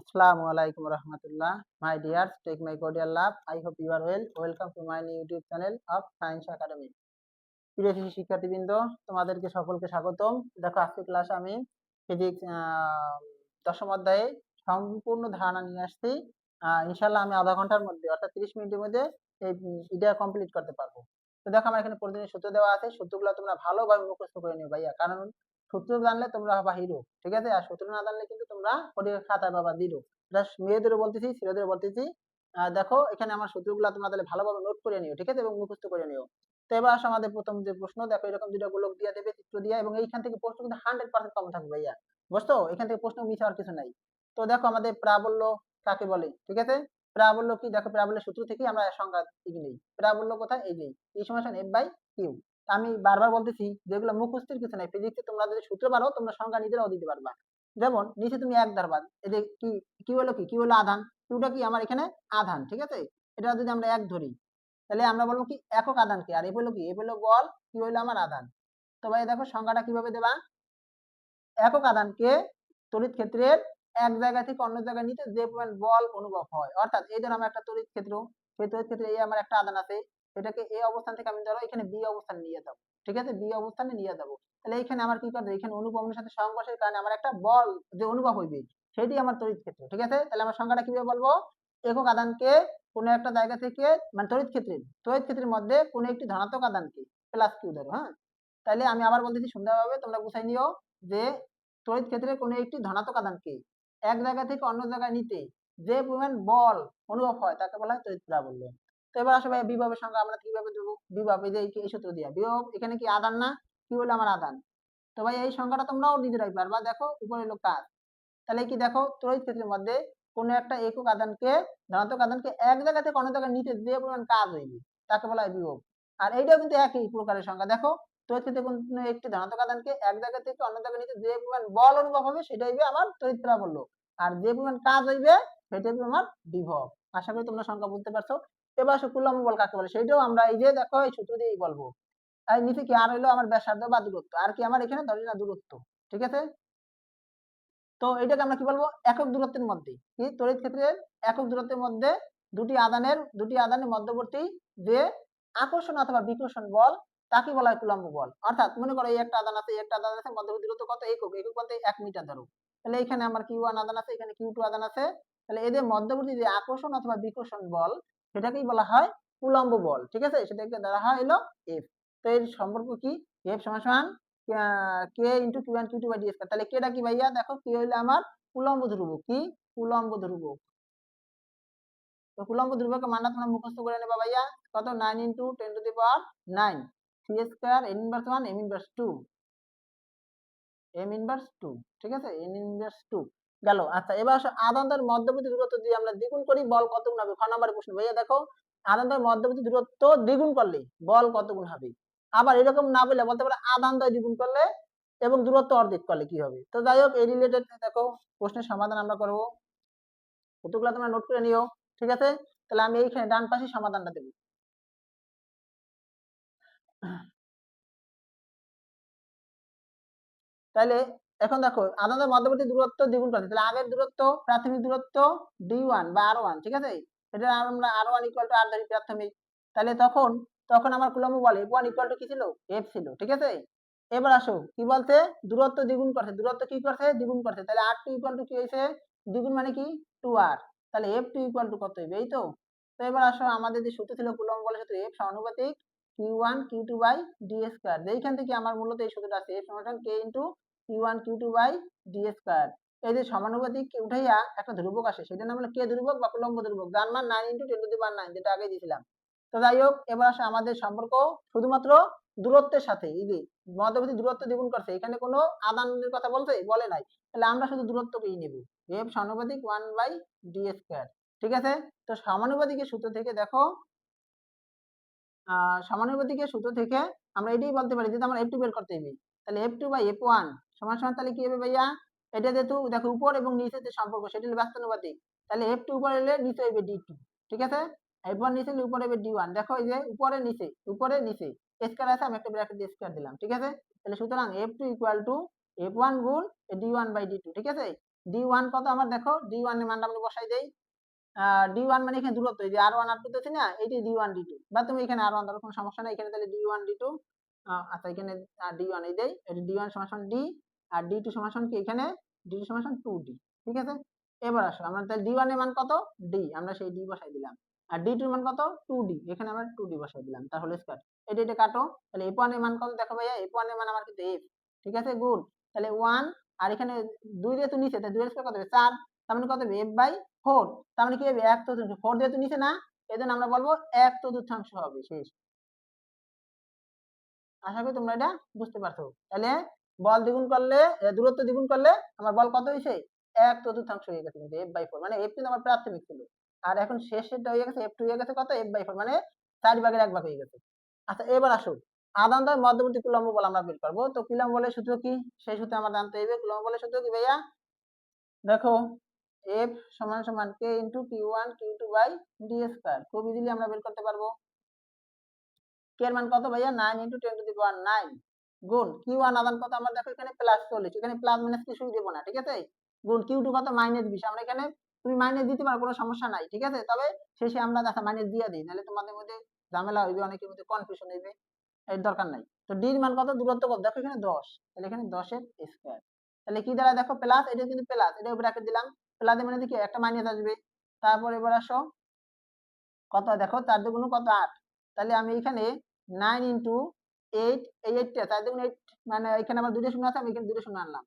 Assalamualaikum warahmatullah. My dears, take my cordial love. I hope you are well. Welcome to my new YouTube channel of Science Academy. প্রিয় শিক্ষার্থীবৃন্দ, তোমাদেরকে সকলকে স্বাগতম। দেখো আজকে ক্লাসে আমি ফিজিক্স দশম অধ্যায়ে সম্পূর্ণ ধারণা নিয়ে আসছি। ইনশাল্লাহ আমি আধা ঘন্টার মধ্যে অর্থাৎ 30 মিনিটের মধ্যে এই ভিডিও কমপ্লিট করতে পারবো। তো দেখো আমার এখানে প্রতিদিন সূত্র দেওয়া আছে, সূত্রগুলো তোমরা ভালোভাবে মুখস্থ করে নিও ভাইয়া, কারণ সূত্র জানলে তোমরা হবা হিরো, ঠিক আছে? আর সূত্র না জানলে কিন্তু তোমরা পরীক্ষা খাতায় পাবা জিরো। এটা মেয়েদেরও বলতেছি, ছেলেদেরও বলতেছি। দেখো এখানে আমার সূত্রগুলো তোমরা তাহলে ভালোভাবে নোট করে নিও, ঠিক আছে, এবং মুখস্থ করে নিও। তো এবার আসো আমাদের প্রথম যে প্রশ্ন, দেখো এরকম দুটো গোলক দিয়ে দেবে চিত্র দিয়ে, এবং এইখান থেকে প্রশ্ন কিন্তু 100% কমন থাকবে ভাইয়া, বুঝছো? এখান থেকে প্রশ্ন মিস হওয়ার কিছু নাই। তো দেখো আমাদের প্রাবল্য কাকে বলে, ঠিক আছে? প্রাবল্য কি? দেখো প্রাবল্যের সূত্র থেকে আমরা সংজ্ঞা শিখে নেই। প্রাবল্য কোথায়? এই যে E সমান F/Q। আমি বারবার বলতেছি যেগুলো মুখস্থের কিছু নাই, ফিজিক্সে তোমরা যদি সূত্র পারো তোমরা সংজ্ঞা নিজেরাও দিতে পারবা। যেমন নিচে তুমি এক ধরবা, এই যে কি হলো, কি হলো আধান, কিউটা কি আমার এখানে আধান, ঠিক আছে? এটা যদি আমরা এক ধরি তাহলে আমরা বলবো কি একক আধানকে, আর এ হলো কি, এ হলো বল, কি হলো আমার আধান। তো ভাই দেখো সংজ্ঞাটা কিভাবে দেবা, একক আধানকে তড়িৎ ক্ষেত্রের এক জায়গা থেকে অন্য জায়গায় নিতে যে পরিমাণ বল অনুভব হয়, অর্থাৎ এই ধরো আমার একটা তড়িৎ ক্ষেত্র, সেই তড়িৎ ক্ষেত্রে এই আমার একটা আধান আছে, এটাকে এই অবস্থান থেকে আমি ধরো এখানে বি অবস্থানে নিয়ে যাবো, ঠিক আছে? বি অবস্থানে নিয়ে যাবো, তাহলে এখানে আমার কি করবে, এখানে অনুভবের সাথে সংঘর্ষের কারণে আমার একটা বল যে অনুভব হইবে সেটি আমার তড়িৎ ক্ষেত্র, ঠিক আছে? তাহলে আমার সংজ্ঞাটা কিভাবে বলবো, একক আধানকে কোনো একটা জায়গা থেকে, মানে তড়িৎ ক্ষেত্রের মধ্যে কোনো একটি ধনাত্মক আধানকে প্লাস কিউ ধরো, হ্যাঁ? তাহলে আমি আবার বলতেছি সুন্দরভাবে, তোমরা গুছাই নিও যে তড়িৎ ক্ষেত্রের কোনো একটি ধনাত্মক আধানকে এক জায়গা থেকে অন্য জায়গায় নিতে যে পরিমাণ বল অনুভব হয় তাকে বলা হয় তড়িৎ প্রাবল্য। তো এবার আসলে বিভবের সংজ্ঞা আমরা কিভাবে দেবো, বিভব এই যে এই সূত্র দিয়া, বিভব এখানে কি আধান না, কি হলো আমার আধান। তো ভাই এই সংজ্ঞাটা তোমরাও নিজেরাই পারবা, দেখো উপরে হলো কাজ। তাহলে কি দেখো তড়িৎ ক্ষেত্রের মধ্যে কোনো একটা একক আধানকে, ধনাত্মক আধানকে এক জায়গা থেকে অন্য জায়গায় নিতে যে পরিমাণ কাজ হইবে তাকে বলা হয় বিভব। আর এইটাও কিন্তু একই প্রকারের সংজ্ঞা, দেখো তড়িৎ ক্ষেত্রে কোনো একটি ধনাত্মক আধানকে এক জায়গা থেকে অন্য জায়গায় নিতে যে পরিমাণ বল অনুভব হবে সেটা হইবে আমার তড়িৎ প্রাবল্য, আর যে পরিমাণ কাজ হইবে সেটা হইবে আমার বিভব। আশা করি তোমরা সংজ্ঞা বুঝতে পারছো। এবার আসো কুলম্ব বল কাকে বলে, সেটাও আমরা এই যে দেখো এই সূত্র দিয়েই বলবো। আর নিচে কি আর হইলো আমার ব্যাসার্ধ বা দূরত্ব, আর কি আমার এখানে ধরি না দূরত্ব, ঠিক আছে? তো এটাকে আমরা কি বলবো, একক দূরত্বের মধ্যে, কি তড়িৎ ক্ষেত্রের একক দূরত্বের মধ্যে দুটি আধানের মধ্যবর্তী যে আকর্ষণ অথবা বিকর্ষণ বল তাকে বলা হয় কুলম্ব বল। অর্থাৎ মনে করো এই একটা আধান আছে, এই একটা আধান আছে, মধ্যবর্তী দূরত্ব কত, একক বলতে 1 মিটার ধরো। তাহলে এখানে আমার Q1 আধান আছে, এখানে Q2 আধান আছে, তাহলে এদের মধ্যবর্তী যে আকর্ষণ অথবা বিকর্ষণ বল সেটাকেই বলা হয় কুলম্ব বল, ঠিক আছে? সেটাকে ধরা হয় হলো F। তো এর সম্পর্ক কি, F সমান সমান K into Q1 Q2 by D square. তাহলে কেটা কি ভাইয়া, দেখো কি হইলো আমার কুলম্ব ধ্রুবক, কি কুলম্ব ধ্রুবক। তো কুলম্ব ধ্রুবকের মানটা তোমরা মুখস্থ করে নেবা ভাইয়া, কত 9 into 10 to the power 9 C square N inverse 1 m inverse 2 m inverse 2, ঠিক আছে? এন ইনভার্স 2 গেল। আচ্ছা এবার আসো আধানদের মধ্যবর্তী দূরত্ব যদি আমরা দ্বিগুণ করি বল কত গুণ হবে, খ নম্বরের প্রশ্ন ভাইয়া। দেখো আধানদের মধ্যবর্তী দূরত্ব দ্বিগুণ করলে বল কত গুণ হবে। আবার এরকম না বলে বলতে পারে আধানদ্বয় দ্বিগুণ করলে এবং দূরত্ব অর্ধেক করলে কি হবে। তো যাই হোক এই রিলেটেড দেখো প্রশ্নের সমাধান আমরা করব, কতগুলো তোমরা নোট করে নিও, ঠিক আছে? তাহলে আমি এইখানে ডান পাশে সমাধানটা দেব। তাহলে এখন দেখো আধানদের মধ্যবর্তী দূরত্ব দ্বিগুণ করতে, তাহলে আগের দূরত্ব প্রাথমিক দূরত্ব d1 বা r1, ঠিক আছে? এটা আমরা r1 ইকুয়াল টু r ধরি প্রাথমিক। তাহলে তখন তখন আমার কুলম্ব বলে f1 ইকুয়াল টু কি ছিল, f ছিল, ঠিক আছে? এবার আসো কি বলতে, দূরত্ব দ্বিগুণ করছে, দূরত্ব কি করছে, দ্বিগুণ করছে, তাহলে r2 ইকুয়াল টু কি হইছে, দ্বিগুণ মানে কি 2r, তাহলে f2 ইকুয়াল টু কত হইবে, এই তো। তো এবার আসো আমাদের যে সূত্র ছিল কুলম্ব বলের সূত্র, f সমানুপাতিক q1 q2 by d square, এইখান থেকে আমার মূলত এই সূত্রটা আছে, f সমান k into q1 q2 by d square. এই যে সমানুপাতিক উঠাইয়া একটা ধ্রুবক আসে, সেটার নাম হলো কে ধ্রুবক বা কুলম্ব ধ্রুবক, যার মান 9 ইনটু 10 টু দি পাওয়ার 9, যেটা আগে দিয়েছিলাম। তো যাই হোক এবার আসে আমাদের সম্পর্ক শুধুমাত্র দূরত্বের সাথে, এই যে মধ্যবর্তী দূরত্ব দ্বিগুণ করছে, এখানে কোনো আদানের কথা বলছে বলে নাই, তাহলে আমরা শুধু দূরত্বকেই নেব, f সমানুপাতিক 1 বাই d স্কয়ার, ঠিক আছে? তো সমানুপাতিকের সূত্র থেকে দেখো সমানুপাতিকের সূত্র থেকে আমরা এটাই বলতে পারি যে আমরা f2 বের করতে হবে, তাহলে f2 বাই f1 সমান সমান তাহলে কি হবে ভাইয়া, এটা যেহেতু দেখো উপর এবং নিচের যে সম্পর্ক সেটা হলো ব্যস্তানুপাতিক, তাহলে f2 উপরে হলে নিচে হবে d2, ঠিক আছে? f1 নিচে হলে উপরে হবে d1, দেখো এই যে উপরে নিচে স্কয়ার আছে, আমি একটা ব্র্যাকেট দিয়ে স্কয়ার দিলাম, ঠিক আছে? তাহলে সুতরাং f2 ইকুয়াল টু f1 গুণ d1 বাই d2, ঠিক আছে? d1 কত আমার দেখো, d1 এর মানটা আমরা বসাই দেই। d1 মানে এখানে দূরত্ব, এই যে r1 r2 দিতেছি না, এইটাই d1 d2, বা তুমি এখানে r1 ধরো কোনো সমস্যা নাই, এখানে তাহলে d1 d2, আচ্ছা এখানে d1 এই দেই, এটা d1 সমান d, আর d2 সমান কি, এখানে d2 সমান 2d, ঠিক আছে। এবার আসো আমরা তাহলে d1 এর মান কত, d, আমরা সেই d বসাই দিলাম, আর d2 এর মান কত, 2d, এখানে আমরা 2d বসাই দিলাম, তাহলে স্কয়ার। এটা কাটো, তাহলে f1 এর মান কত দেখো ভাইয়া, f1 এর মান আমার কিন্তু f, ঠিক আছে, গুড। তাহলে 1, আর এখানে 2 দিয়ে তো নিচে, তাহলে 2 এর স্কয়ার কত হবে 4, তার মানে কত হবে f/4, তার মানে কি হবে 1/4, 4 দিয়ে তো নিচে না, এজন্য আমরা বলবো 1/4 হবে, শেষ। আশা করি তোমরা এটা বুঝতে পারছো। তাহলে বল দ্বিগুণ করলে, দূরত্ব দ্বিগুণ করলে আমার বল কত হয়েছে, 1/4 হয়ে গেছে, কিন্তু f/4, মানে f কিন্তু আমার প্রাথমিক ছিল, আর এখন শেষেরটা হয়ে গেছে f2 হয়ে গেছে কত, f/4, মানে 4/1 হয়ে গেছে। আচ্ছা এবার আসো, আদান দ্বয় মধ্যবর্তী কুলম্ব বল আমরা বের করবো। তো কুলম্ব বলের সূত্র কি, সেই সূত্র আমরা জানতে হবে। কুলম্ব বলের সূত্র কি ভাইয়া, দেখো f সমান সমান k into q1 q2 by d square, খুব ইজিলি আমরা বের করতে পারবো। k এর মান কত ভাইয়া, 9 ইন্টু 10 টু দি পাওয়ার 9 গুণ q1 আদান কত, আমরা দেখো এখানে প্লাস 40, এখানে প্লাস মাইনাস কিছুই দেব না, ঠিক আছে, গুণ q2 কত মাইনাস 20, আমরা এখানে তুমি মাইনাস দিতে পারো, কোনো সমস্যা নাই, ঠিক আছে, তবে শেষে আমরা দেখা মাইনাস দিয়ে দিই, নাহলে তোমাদের মধ্যে ঝামেলা হইবে, অনেকের মধ্যে কনফিউশন হইবে, এর দরকার নাই। তো d এর মান কত, দূরত্ব কত দেখো এখানে 10, তাহলে এখানে 10 এর স্কয়ার, তাহলে কি দ্বারা দেখো প্লাস, এটা কিন্তু প্লাস, এটা ব্র্যাকেট দিলাম, প্লাস মানে কি একটা মাইনাস আসবে। তারপর এবার আসো কত দেখো, 4 দুগুণ কত 8, তাহলে আমি এখানে 9 ইন্টু 8, এই 8টা 4 দুগুণ 8, মানে এখানে আমার দুটো শূন্য আছে, আমি এখানে দুটো শূন্য আনলাম,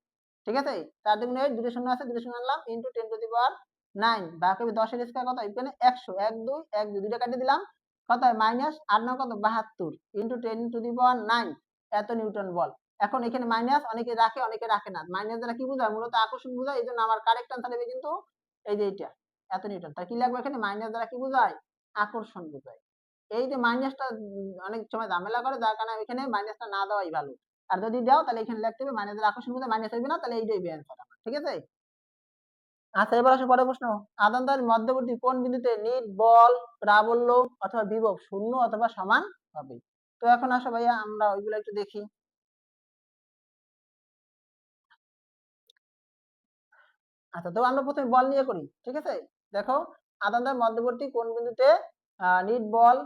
ঠিক আছে, 4 দুগুণ 8, দুটো শূন্য আছে, দুটো শূন্য আনলাম, ইন্টু 10 টু দি পাওয়ার 9, বাকি 10 এর স্কয়ার কত, এখানে 100, 1 2 1 2, দুটো কাটে দিলাম, কত হয় মাইনাস 8 9 কত 72, ইন্টু 10 টু দি পাওয়ার 9, এত নিউটন বল। এখন এখানে মাইনাস অনেকে রাখে অনেকে রাখে না, মাইনাস দ্বারা কি বোঝায়, মূলত আকর্ষণ বোঝায়, এই জন্য আমার কারেক্ট আনসার হবে কিন্তু এই যে এটা, এত নিউটন। তাই কি লাগবে এখানে, মাইনাস দ্বারা কি বোঝায়, আকর্ষণ বোঝায়। এই যে মাইনাসটা অনেক সময় ঝামেলা করে, যার কারণে এখানে মাইনাসটা না দেওয়াই ভালো, আর যদি দাও তাহলে এখানে লিখতে হবে মাইনাস দ্বারা আকর্ষণ বোঝায়, মাইনাস হইবে না, তাহলে এইটাই অ্যান্সার আমার, ঠিক আছে। আচ্ছা এবার আসো পরের প্রশ্ন, আদান দ্বয়ের মধ্যবর্তী কোন বিন্দুতে নিট বল প্রাবল্য অথবা বিভব শূন্য অথবা সমান হবে। তো এখন আসো ভাইয়া আমরা ওইগুলো একটু দেখি। আচ্ছা তো আমরা প্রথমে বল নিয়ে করি, ঠিক আছে, দেখো আদান দ্বয়ের মধ্যবর্তী কোন বিন্দুতে নিট বল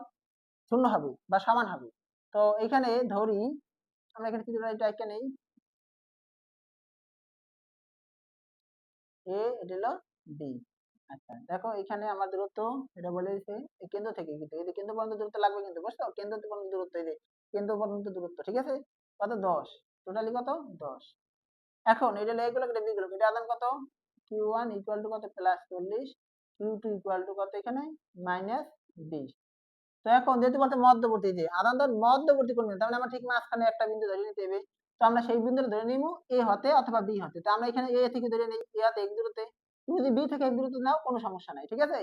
শূন্য হবে বা সমান হবে। তো এখানে ধরি আমরা এখানে কিছু একটা নেই, এ এটা হলো বি। আচ্ছা দেখো এখানে আমার দূরত্ব, এটা বলে দিছে এই কেন্দ্র থেকে, কিন্তু এই যে কেন্দ্র পর্যন্ত দূরত্ব লাগবে, কিন্তু বুঝছো, কেন্দ্র পর্যন্ত দূরত্ব, এই যে কেন্দ্র পর্যন্ত দূরত্ব, ঠিক আছে, কত 10, টোটালি কত 10। এখন এটা এগুলো এটা বিগুলো, এটা আদান কত, q1 ইকুয়াল টু কত প্লাস 40, q2 ইকুয়াল টু কত এখানে মাইনাস 20। তো এখন যেহেতু বলতে মধ্যবর্তী, যে আদান ধর মধ্যবর্তী কোন বিন্দু, তার মানে আমার ঠিক মাঝখানে একটা বিন্দু ধরে নিতে হবে। তো আমরা সেই বিন্দুটা ধরে নিব এ হতে অথবা বি হতে, তো আমরা এখানে এ থেকে ধরে নিই, এ হতে এক দূরত্বে, তুমি যদি বি থেকে এক দূরত্বে নাও কোনো সমস্যা নাই, ঠিক আছে।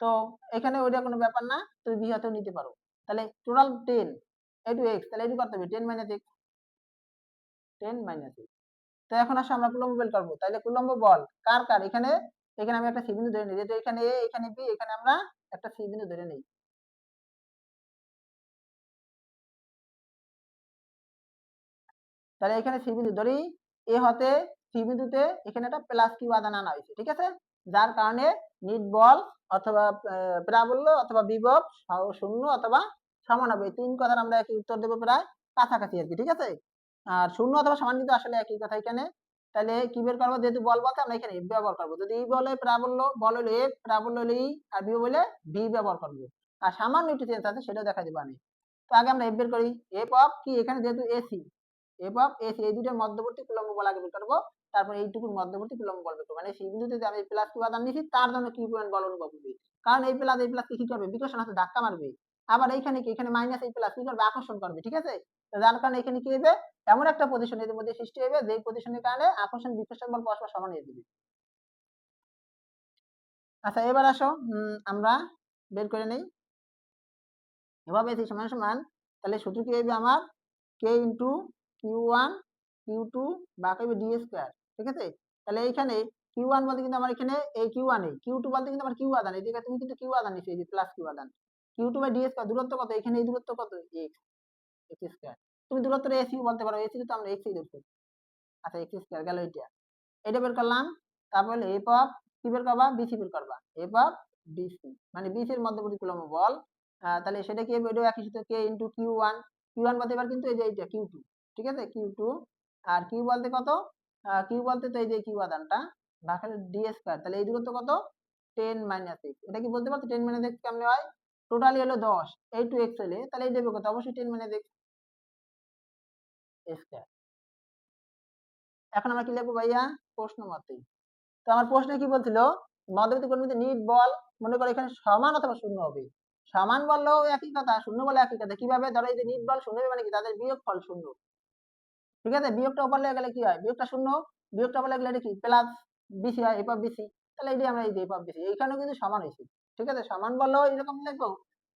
তো এখানে ওইটা কোনো ব্যাপার না, তুমি বি হতেও নিতে পারো। তাহলে টোটাল 10 এ টু এক্স, তাহলে এটু করতে হবে 10 মাইনাস এক্স, 10 মাইনাস এক্স। তো এখন আসলে আমরা কুলম্ব বের করবো, তাহলে কুলম্ব বল কার কার, এখানে এখানে আমি একটা সি বিন্দু ধরে নিই, যেহেতু এখানে এ এখানে বি, এখানে আমরা একটা সি বিন্দু ধরে নিই, তাহলে এখানে সি বিন্দু ধরি, এ হতে সি বিন্দুতে এখানে একটা প্লাস কিউ আদান আনা হয়েছে, ঠিক আছে, যার কারণে নিট বল অথবা প্রাবল্য অথবা বিভব শূন্য অথবা সমান হবে, এই তিন কথার আমরা একই উত্তর দেবো, প্রায় কাছাকাছি আর কি, ঠিক আছে। আর শূন্য অথবা সমান কিন্তু আসলে একই কথা এখানে। তাহলে কি বের করবো, যেহেতু বল বলতে আমরা এখানে এফ ব্যবহার করবো, যদি ই বলে প্রাবল্য, বল হলো এফ, প্রাবল্য হলো ই, আর বিভব হলে ভি ব্যবহার করবো, আর সামান্য একটু চেঞ্জ আছে সেটাও দেখা দিবা আমি। তো আগে আমরা এফ বের করি, এফ অফ কি, এখানে যেহেতু এসি, এফ অফ এসি, এই দুটোর মধ্যবর্তী কুলম্ব বল আগে বের করবো, তারপর এইটুকুর মধ্যবর্তী কুলম্ব বল বের করবো, মানে সেই বিন্দুতে যে আমি প্লাস কিউ আদান নিয়েছি তার জন্য কি পয়েন্ট বল অনুভব হবে, কারণ এই প্লাস কি করবে, বিকর্ষণ আছে, ধাক্কা মারবে। আবার এইখানে কি, এখানে মাইনাস এই প্লাস কি করবে, আকর্ষণ করবে, ঠিক আছে। তো যার কারণে এখানে কি হবে, এমন একটা পজিশন এর মধ্যে সৃষ্টি হবে, যে পজিশনের কারণে আকর্ষণ বিকর্ষণ বল পরস্পর সমান হয়ে যাবে। আচ্ছা এবার আসো আমরা বের করে নেই, এভাবে এসি সমান সমান, তাহলে সূত্র কি হবে আমার, কে ইন্টু কিউ1 কিউ2 বা কইবে ডি স্কয়ার, ঠিক আছে। তাহলে এইখানে কিউ1 বলতে কিন্তু আমার এখানে এই কিউ1 এ, কিউ2 বলতে কিন্তু আমার কিউ আদান, এই জায়গায় তুমি কিন্তু কিউ আদান নিছো, এই যে প্লাস কিউ আদান, কিউ2 বাই ডি স্কয়ার, দূরত্ব কত এখানে, এই দূরত্ব কত এক্স, এক্স স্কয়ার, তুমি দূরত্বটা এসি বলতে পারো, এসি তো আমরা এক্সই ধরছি। আচ্ছা এক্স স্কয়ার গেল, এটা এটা বের করলাম। তারপর হলো এফ অফ কি বের করবা, বিসি বের করবা, এফ অফ বিসি মানে বিসি এর মধ্যবর্তী কুলম্ব বল। তাহলে সেটা কি হবে, এটাও একই সূত্র কে ইনটু কিউ1, কিউ1 বলতে এবার কিন্তু এই যে এইটা কিউ2, ঠিক আছে কিউ2, আর কিউ বলতে কত, কিউ বলতে তো এই যে কিউ আদানটা ভাগ ডি স্কয়ার, তাহলে এই দূরত্ব কত 10 মাইনাস এক্স, এটা কি বলতে পারছো 10 মাইনাস এক্স কেমনে হয়, টোটালি হলো 10, এই টু এক্স হলে তাহলে এই দেবে কত, অবশ্যই 10 মাইনাস এক্স স্কয়ার। এখন আমরা কি লিখবো ভাইয়া, প্রশ্ন মতে, তো আমার প্রশ্নে কি বলছিল, মধ্যবর্তী কোণমিতি নিট বল, মনে করো এখানে সমান অথবা শূন্য হবে, সমান বললেও একই কথা, শূন্য বলে একই কথা, কিভাবে, ধরো এই যে নিট বল শূন্য হবে মানে কি তাদের বিয়োগফল শূন্য, ঠিক আছে, বিয়োগটা উপর লেগে গেলে কি হয়, বিয়োগটা শূন্য, বিয়োগটা উপর লাগলে এটা কি প্লাস বিসি হয়, এফ অফ বিসি, তাহলে এই যে আমরা এই যে এফ অফ বিসি এইখানেও কিন্তু সমান হয়েছে, ঠিক আছে, সমান বললেও এরকম লিখবো,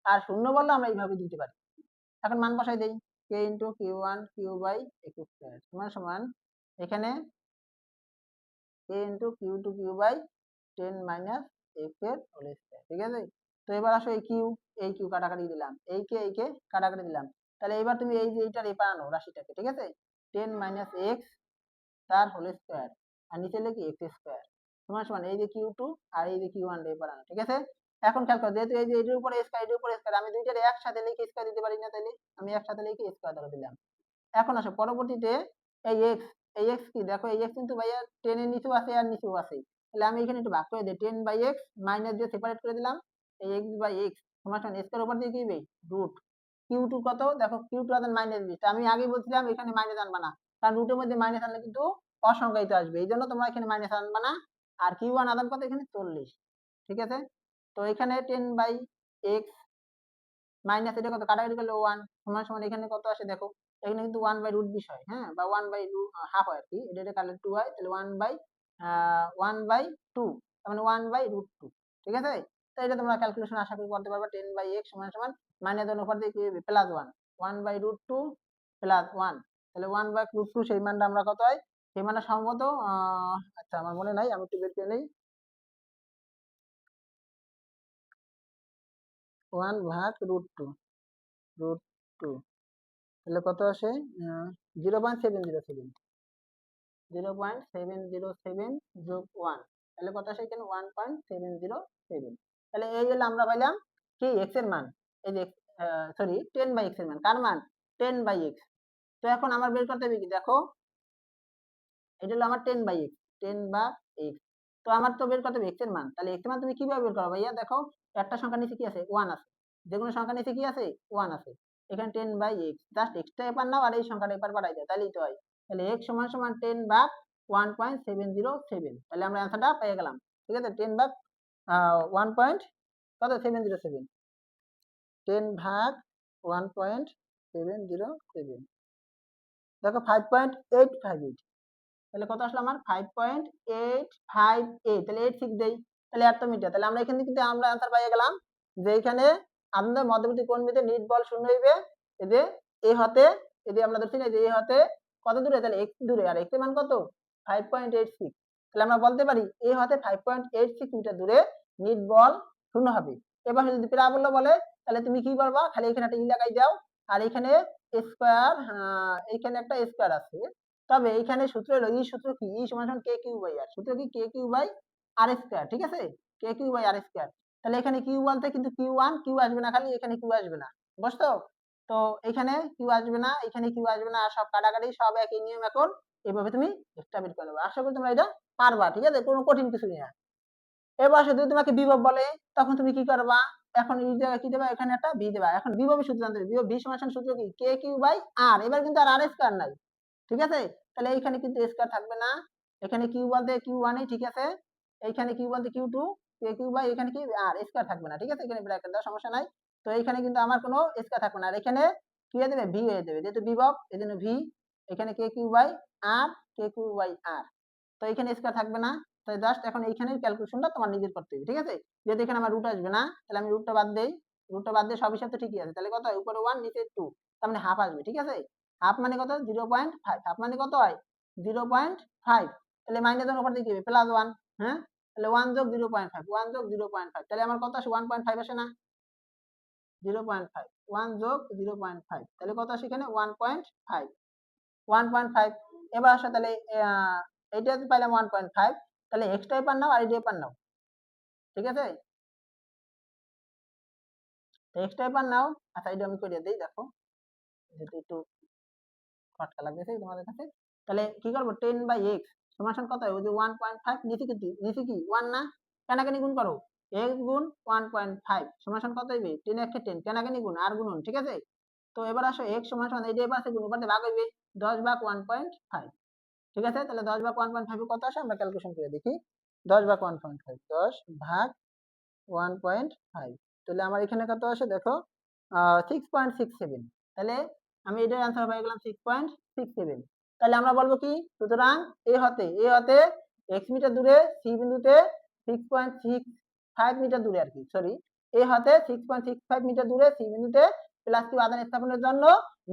আর শূন্য বললেও আমরা এইভাবে দিতে পারি। এখন মান বসাই দেই, K into Q one Q by X square সমান সমান এখানে K into Q two Q by 10 minus X এর হোল স্কয়ার, ঠিক আছে। তো এবার আসো এই কিউ কাটাকাটি দিলাম, এই কে কাটাকাটি দিলাম, তাহলে এবার তুমি এই যে এইটার এপার আনো রাশিটাকে, ঠিক আছে, 10 মাইনাস এক্স তার হোল স্কয়ার, আর নিচে লিখি এক্স স্কয়ার সমান সমান এই যে কিউ2 আর এই যে কিউ1 এপার আনো, ঠিক আছে। এখন খেয়াল করো, যেহেতু এই যে এটার উপরে স্কয়ার এটার উপরে স্কয়ার, আমি দুইটার একসাথে লিখে স্কয়ার দিতে পারি না, তাইলে আমি একসাথে লিখে স্কয়ার ধরে দিলাম। এখন আসো পরবর্তীতে এই এক্স, এই এক্স কি দেখো, এই এক্স কিন্তু ভাইয়া 10 এর নিচেও আছে আর নিচেও আছে, তাহলে আমি এখানে একটু ভাগ করে দিই, 10 বাই এক্স মাইনাস দিয়ে সেপারেট করে দিলাম, এই এক্স বাই এক্স সমান সমান এক্স এর উপর দিয়ে কি হবে রুট কিউ2 কত, দেখো কিউ2 আদান মাইনাস 20, আমি আগে বলছিলাম এখানে মাইনাস আনবা না, কারণ রুটের মধ্যে মাইনাস আনলে কিন্তু অসংখ্যায়িত আসবে, এই জন্য তোমরা এখানে মাইনাস আনবা না, আর কিউ1 আদান কত এখানে 40, ঠিক আছে। তো এখানে 10 বাই এক্স মাইনাস এটা কত কাটাকাটি করলে 1 সমান সমান এখানে কত আসে দেখো, এখানে কিন্তু 1 বাই রুট বিষয়, হ্যাঁ, বা 1 বাই হাফ হয় আর কি, এটা কাটলে 2 হয়, তাহলে 1 বাই 2 তার মানে 1 বাই রুট 2, ঠিক আছে। তো এটা তোমরা ক্যালকুলেশন আশা করি করতে পারবে, 10 বাই x সমান সমান মাইনাস 1 উপর দিয়ে কি হবে প্লাস 1, 1 বাই রুট 2 প্লাস 1, তাহলে 1 বাই রুট 2 সেই মানটা আমরা কত হয়, সেই মানটা সম্ভবত আচ্ছা আমার মনে নাই, আমি একটু বের করে নেই, 1 ভাগ রুট 2, রুট 2 তাহলে কত আসে 0.707, 0.707 যোগ 1, তাহলে কত আসে এখানে 1.707, তাহলে এই হলো আমরা পাইলাম কি x এর মান, এই যে সরি 10 বাই x এর মান, কার মান 10 বাই x। তো এখন আমার বের করতে হবে কি দেখো, এটা হলো আমার 10 বাই x, 10 বা x, তো আমার তো বের করতে হবে x এর মান, তাহলে x এর মান তুমি কিভাবে বের করবে ভাইয়া, দেখো একটা সংখ্যা নিচে কি আছে 1 আছে, যে কোনো সংখ্যা নিচে কি আছে 1 আছে, এখানে 10 বাই x জাস্ট x টা এপার নাও আর এই সংখ্যাটা এপার পাঠাই দাও, তাহলেই তো হয়, তাহলে x সমান সমান 10 ভাগ 1.707, তাহলে আমরা অ্যানসারটা পেয়ে গেলাম, ঠিক আছে, 10 ভাগ 1 পয়েন্ট কত 707, 10 ভাগ 1.707, দেখো 5.858, তাহলে কত আসলো আমার 5.858, তাহলে 86 দেই, তাহলে 8 মিটার, তাহলে আমরা এখান থেকে কিন্তু আমরা आंसर পেয়ে গেলাম যে এখানে আমাদের মধ্যবর্তী কোণমিতি নিট বল শূন্য হইবে এই যে এ হতে, এই যে আমরা ধরছি না যে এ হতে কত দূরে, তাহলে x দূরে, আর x এর মান কত 5.86, তাহলে আমরা বলতে পারি এ হতে 5.86 মিটার দূরে নিট বল শূন্য হবে। এবার যদি প্যারাবোলা বলে তাহলে তুমি কি করবা, খালি এখানে একটা ই লাগাই দাও, আর এখানে স্কয়ার, এখানে একটা স্কয়ার আছে, তবে এখানে সূত্র হলো ই সূত্র কি, ই সমান সমান কে কিউ বাই আর, সূত্র কি কে কিউ বাই আর স্কয়ার, ঠিক আছে, কে কিউ বাই আর স্কয়ার, তাহলে এখানে কিউ বলতে কিন্তু কিউ1 কিউ আসবে না, খালি এখানে কিউ আসবে না, বুঝছো, তো এখানে কিউ আসবে না, এখানে কিউ আসবে না, আর সব কাটাকাটি সব একই নিয়ম, এখন এইভাবে তুমি এক্সট্রা বের করে নেবে, আশা করি তোমরা এটা পারবা, ঠিক আছে, কোনো কঠিন কিছু না। এবার যদি তোমাকে বিভব বলে তখন তুমি কি করবা, এখন এই জায়গায় কি দেবা, এখানে একটা ভি দেবা, এখন বিভবের সূত্র জানতে হবে, বিভব ভি সমান সূত্র কি কে কিউ বাই আর, এবার কিন্তু আর স্কয়ার নাই, ঠিক আছে, তাহলে এইখানে কিন্তু স্কয়ার থাকবে না, এখানে কিউ বলতে কিউ1 ঠিক আছে, এইখানে কিউ বলতে কিউ2 কে কিউ বাই, এখানে কি আর স্কয়ার থাকবে না, ঠিক আছে, এখানে ব্র্যাকেট দাও সমস্যা নাই, তো এইখানে কিন্তু আমার কোনো স্কয়ার থাকবে না, আর এখানে কি হয়ে যাবে ভি হয়ে যাবে, যেহেতু বিভব এজন্য ভি, এখানে K Q by R, K Q by R, তো এখানে স্কয়ার থাকবে না, তো জাস্ট এখন এইখানের ক্যালকুলেশনটা তোমার নিজের করতে হবে, ঠিক আছে, যেহেতু এখানে আমার রুট আসবে না তাহলে আমি রুটটা বাদ দেই, রুটটা বাদ দিয়ে সব হিসাব তো ঠিকই আছে, তাহলে কত হয় উপরে 1 নিচে 2, তার মানে হাফ আসবে, ঠিক আছে, হাফ মানে কত 0.5, হাফ মানে কত হয় 0.5, তাহলে মাইনাস 1 উপর দিয়ে কি হবে প্লাস 1, হ্যাঁ, তাহলে 1 যোগ 0.5, 1 যোগ 0.5, তাহলে আমার কত আসে 1.5 আসে না, 0.5, 1 যোগ 0.5, তাহলে কত আসে এখানে 1.5, 1.5, এবার আসো তাহলে এইটা পাইলাম 1.5, তাহলে এক্সটাই পার নাও আর এটাই পার নাও, ঠিক আছে? তো এক্সটাই পার নাও। আচ্ছা এটা আমি করে দিই, দেখো যেহেতু একটু খটকা লাগতেছে তোমাদের কাছে। তাহলে কি করবো, 10/x সমান সমান কত হয়, ওই যে 1.5 নিচে কি 1 না, কেনাকানি গুণ করো, x গুণ 1.5 সমান সমান কত হইবে, 10 একে 10 কেনাকানি গুণ আর গুণন, ঠিক আছে? তো এবার আসো x সমান সমান এই যে এবার আছে গুণ উপাতে ভাগ হইবে 10 ভাগ 1.5, ঠিক আছে? তাহলে 10 ভাগ 1.5 কত আসে আমরা ক্যালকুলেশন করে দেখি। 10 ভাগ 1.5, 10 ভাগ 1.5, তাহলে আমার এখানে কত আসে দেখো 6.67। তাহলে আমি এটার অ্যান্সার পেয়ে গেলাম 6.67। তাহলে আমরা বলবো কি, সুতরাং এ হতে x মিটার দূরে সি বিন্দুতে 6.65 মিটার দূরে আর কি, সরি, এ হতে 6.65 মিটার দূরে সি বিন্দুতে প্লাস কিউ আধান স্থাপনের জন্য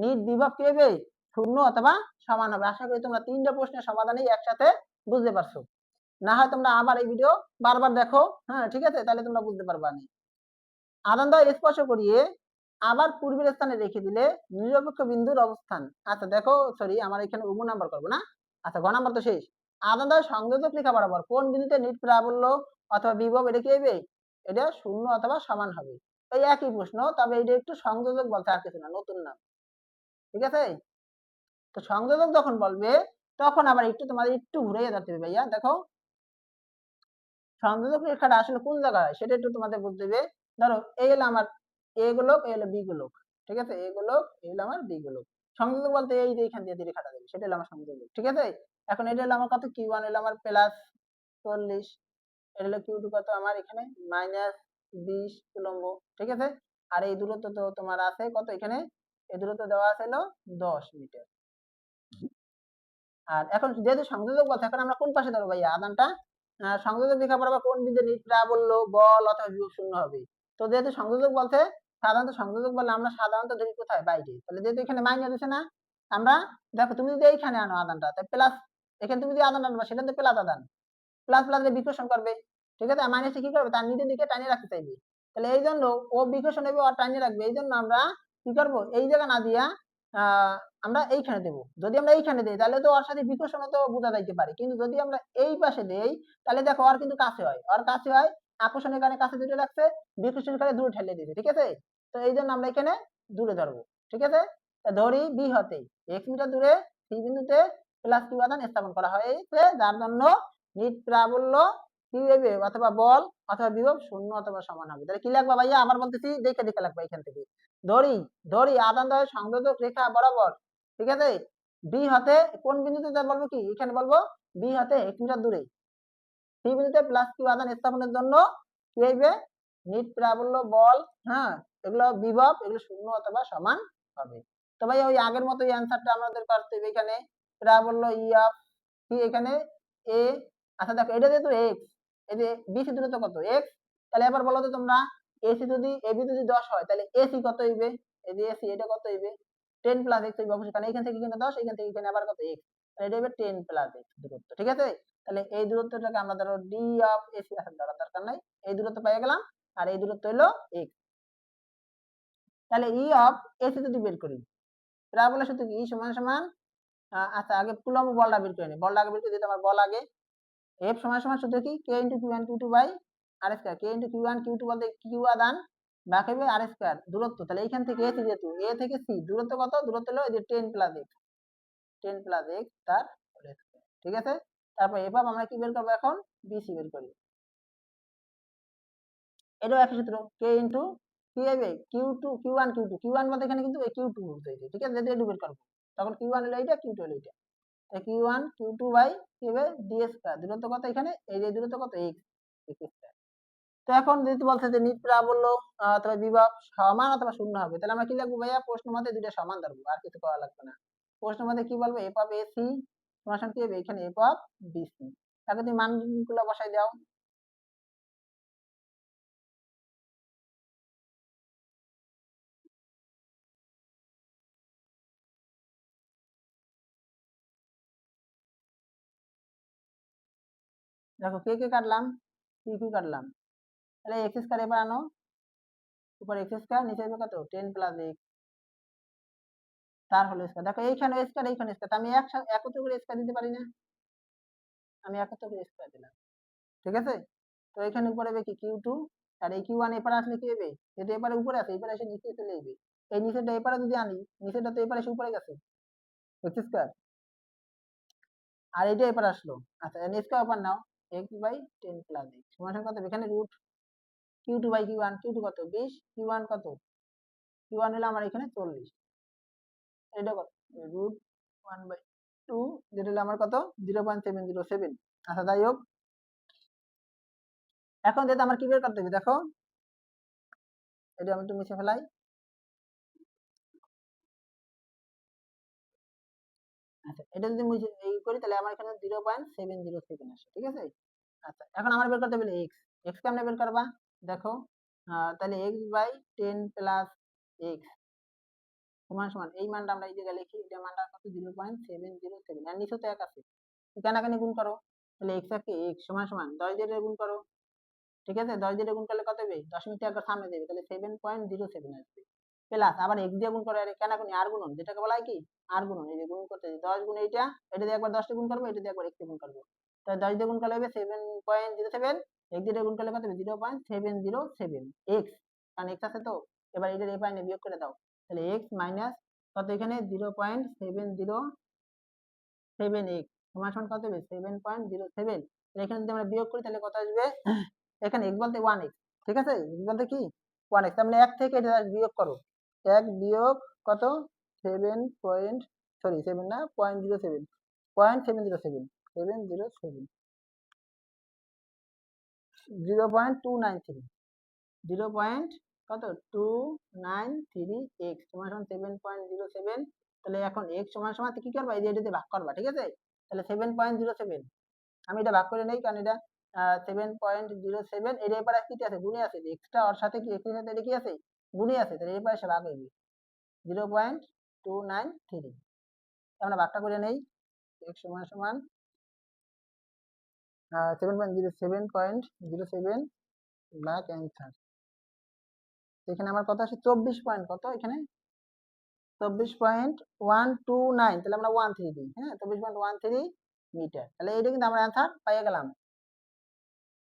নিট বিভব কি হবে, শূন্য অথবা সমান হবে। আশা করি তোমরা তিনটা প্রশ্নের সমাধানই একসাথে বুঝতে পারছো। না হয় তোমরা আবার এই ভিডিও বারবার দেখো, হ্যাঁ ঠিক আছে, তাহলে তোমরা বুঝতে পারবা না। আনন্দয় স্পর্শ করিয়ে আবার পূর্বের স্থানে রেখে দিলে নিরপেক্ষ বিন্দুর অবস্থান। আচ্ছা দেখো, সরি আমার এখানে উম নাম্বার করবো না, আচ্ছা ঘ নাম্বার তো শেষ। আনন্দয় সংযোজক রেখা বরাবর কোন বিন্দুতে নিট প্রাবল্য অথবা বিভব এটা কি হবে, এটা শূন্য অথবা সমান হবে। এই একই প্রশ্ন, তবে এটা একটু সংযোজক বলতে আর কিছু না, নতুন নাম, ঠিক আছে? তো সংযোজক যখন বলবে তখন আবার একটু তোমাদের একটু ঘুরে যেতে হবে ভাইয়া। দেখো সংযোজক রেখাটা আসলে কোন জায়গায় সেটা একটু তোমাদের বুঝতে হবে। ধরো এই হলো আমার এ গোলক, এই হলো বি গোলক, ঠিক আছে? এ গোলক, এই হলো আমার বি গোলক। সংযোজক বলতে এই যে এখান দিয়ে যে রেখাটা দেবে সেটা হলো আমার সংযোজক, ঠিক আছে? এখন এটা হলো আমার কত, কিউ ওয়ান হলো আমার প্লাস 40, এটা হলো কিউ টু কত আমার এখানে মাইনাস 20 কুলম্ব, ঠিক আছে? আর এই দূরত্ব তো তোমার আছে কত এখানে, এই দূরত্ব দেওয়া আছে হলো 10 মিটার। আর এখন যেহেতু সংযোজক বলছে, এখন আমরা কোন পাশে ধরবো ভাইয়া আদানটা, সংযোজক রেখা বরাবর কোন বিন্দু নিট প্রাবল্য বল অথবা বিভব শূন্য হবে। তো যেহেতু সংযোজক বলছে, সাধারণত সংযোজক বলে আমরা সাধারণত ধরি কোথায়, বাইরে। তাহলে যেহেতু এখানে মাইনাস আছে না, আমরা দেখো তুমি যদি এইখানে আনো আদানটা, তাই প্লাস, এখানে তুমি যদি আদান আনবা সেটা তো প্লাস আদান, প্লাস প্লাস বিকর্ষণ করবে, ঠিক আছে? মাইনাসে কি করবে, তার নিজের দিকে টানিয়ে রাখতে চাইবে। তাহলে এই জন্য ও বিকর্ষণ নেবে আর টানিয়ে রাখবে, এই জন্য আমরা কি করবো, এই জায়গা না দিয়া আহ আমরা এইখানে দেবো। যদি আমরা এইখানে দিই তাহলে তো ওর সাথে বিকর্ষণ তো বোঝা যাইতে পারে, কিন্তু যদি আমরা এই পাশে দেই তাহলে দেখো ওর কিন্তু কাছে হয়, ওর কাছে হয়, আকর্ষণের কারণে কাছে দূরে রাখছে, বিকর্ষণের কারণে দূরে ঠেলে দিয়েছে, ঠিক আছে? তো এই জন্য আমরা এখানে দূরে ধরবো, ঠিক আছে? ধরি বি হতে x মিটার দূরে সি বিন্দুতে প্লাস কিউ আধান স্থাপন করা হয়েছে, যার জন্য নিট প্রাবল্য কি হবে অথবা বল অথবা বিভব শূন্য অথবা সমান হবে। তাহলে কি লাগবে ভাইয়া, আবার বলতেছি দেখে দেখে লাগবে এখান থেকে। ধরি ধরি আদান দ্বয়ের সংযোজক রেখা বরাবর, ঠিক আছে, বি হতে কোন বিন্দুতে বলবো কি, এখানে বলবো বি হতে x মিটার দূরে সি বিন্দুতে প্লাস কিউ আধান স্থাপনের জন্য কি হইবে, নিট প্রাবল্য বল, হ্যাঁ এগুলো বিভব এগুলো শূন্য অথবা সমান হবে। তো ভাই ওই আগের মতো অ্যান্সারটা আমাদের করতে হবে, এখানে প্রাবল্য ই অফ কি এখানে এ, আচ্ছা দেখো এটা যেহেতু এক্স, এই যে বিসি দূরত্ব কত এক্স, তাহলে এবার বলো তো তোমরা এসি যদি এবি যদি 10 হয় তাহলে এসি কত হইবে, এই যে এসি এটা কত হইবে 10 প্লাস এক্স হইবে অবশ্যই, কারণ এখান থেকে এখানে 10, এখান থেকে এখানে আবার কত এক্স, তাহলে এটা হবে 10 প্লাস এক্স দূরত্ব, ঠিক আছে? তাহলে এই দূরত্বটাকে আমরা ধরো ডি অফ এসি আসলে ধরার দরকার নাই, এই দূরত্ব পেয়ে গেলাম, আর এই দূরত্ব হলো এক্স। তাহলে ই অফ এসি যদি বের করি, প্যারাবোলা সূত্র কি, ই সমান সমান আচ্ছা আগে কুলম্ব বলটা বের করে নি, বলটা আগে বের করে দিতে, আমার বল আগে এফ সমান সমান সূত্র কি, K into Q one Q two by R square, K into Q one Q two বলতে কিউ আদান ভাগ হবে আর স্কয়ার দূরত্ব, তাহলে এইখান থেকে এসি যেহেতু এ থেকে সি দূরত্ব কত, দূরত্ব হলো এই যে 10 প্লাস এক্স, 10 প্লাস এক্স তার হোল স্কয়ার, ঠিক আছে? তারপর এভাবে আমরা কি বের করবো এখন, বিসি বের করি, এটাও একই সূত্র, কে ইনটু কি হবে q two q one Q two, q one বলতে এখানে কিন্তু কিউ টু বুঝাইছে, ঠিক আছে? যেহেতু এটা বের করবো তখন কিউ ওয়ান হলো এইটা, কিউ টু হলো এইটা, q one Q two by কি হবে ডি স্কয়ার, দূরত্ব কত এখানে, এই যে দূরত্ব কত এক্স, এক্স স্কয়ার। তো এখন যেহেতু বলছে যে নিট প্রাবল্য তবে বিভব সমান অথবা শূন্য হবে, তাহলে আমরা কি লিখবো ভাইয়া, প্রশ্ন মতে দুইটা সমান ধরবো, আর কিছু করা লাগবে না। প্রশ্ন মতে কি বলবো, এফ অফ এসি সমান কি হবে, এখানে এফ অফ বিসি, তাকে তুমি মানগুলো বসাই দাও। দেখো কে কে কাটলাম, কি কি কাটলাম, তাহলে এক্স স্কয়ার এবার আনো, উপর এক্স স্কয়ার নিচে হবে কত 10 প্লাস এক্স তার হলো স্কয়ার। দেখো এইখানে স্কয়ার এইখানে স্কয়ার, আমি একসাথে একত্র করে স্কয়ার দিতে পারি না, আমি একত্র করে স্কয়ার দিলাম। ঠিক আছে। তো এখানে উপরে হবে কি কিউ টু, আর এই কিউ ওয়ান এপারে আসলে কি হবে, যেটা এপারে উপরে আছে এপারে এসে নিচে চলে যাবে। এই নিচেটা এপারে যদি আনি, নিচেটা তো এপারে এসে উপরে গেছে এক্স স্কোয়ার, আর এটা এপারে আসলো। আচ্ছা এন স্কোয়ার ওপার নাও, এক্স বাই 10 প্লাস এক্স সমান কত, এখানে root q two by q one, Q two কত 20, কিউ ওয়ান কত, কিউ ওয়ান হলো আমার এখানে 40, এটা কত রুট 1/2, যেটা হলো আমার কত 0.707। আচ্ছা যাই হোক, এখন যেটা আমার কি বের করতে হবে দেখো, এটা আমি একটু মুছে ফেলাই। আচ্ছা এটা যদি মুছে এই করি তাহলে আমার এখানে 0.707 আসে, ঠিক আছে। আচ্ছা এখন আমার বের করতে হবে এক্স, এক্স কেমনে বের করবা দেখো, তাহলে এক্স বাই 10 প্লাস এক্স সমান সমান এই মানটা আমরা এই জায়গায় লিখি, এটা মানটা কত 0.707, আর নিচে তো এক আছে, এখানে গুণ করো, তাহলে এক্স একে এক্স সমান সমান 10 দিয়ে গুণ করো, ঠিক আছে। 10 দিয়ে গুণ করলে কত হবে, দশমিকটা একবার সামনে দেবে, তাহলে 7.07 আসবে। প্লাস আবার এক্স দিয়ে গুণ করে, কেন গুণি আর গুণন, যেটাকে বলা হয় কি আর গুণন, এই যে গুণ করতে 10 গুণ এইটা, এটা দিয়ে একবার 10টা গুণ করবো, এটা দিয়ে একবার এক্স গুণ করবো, তাহলে 10 দিয়ে গুণ করলে হবে 7.07, এক্স দিয়ে গুণ করলে কত হবে 0.707 এক্স, কারণ এক্স আছে তো। এবার এটার এই পাইনে বিয়োগ করে দাও, তাহলে এক্স মাইনাস কত এখানে 0.707 এক্স সমান সমান কত হবে 7.07। এখানে যদি আমরা বিয়োগ করি তাহলে কত আসবে, এখানে x বলতে 1x, ঠিক আছে, x বলতে কি 1x, তার মানে 1 থেকে এটা বিয়োগ করো, 1 বিয়োগ কত 7 পয়েন্ট, সরি 7 না 0.07, 0.707, 707, 0.293, 0. কত 293 x সমান সমান 7.07। তাহলে এখন x সমান সমান কি করবা, এই যে এটাতে ভাগ করবা, ঠিক আছে। তাহলে 7.07 আমি এটা ভাগ করে নেই, কারণ এটা 7.07, এর এপারে কি আছে গুণে আছে, এক্সট্রা ওর সাথে কি এক্স এর সাথে এটা কি আছে গুণে আছে, তাহলে এর পাশে সে ভাগ হইবে 0.293। আমরা ভাগটা করে নেই, x সমান সমান 7.07 ভাগ অ্যান্সার, এখানে আমার কত আসে 24 পয়েন্ট কত, এখানে 24.129, তাহলে আমরা 13 দিই, হ্যাঁ 24.13 মিটার, তাহলে এটা কিন্তু আমরা অ্যান্সার পেয়ে গেলাম।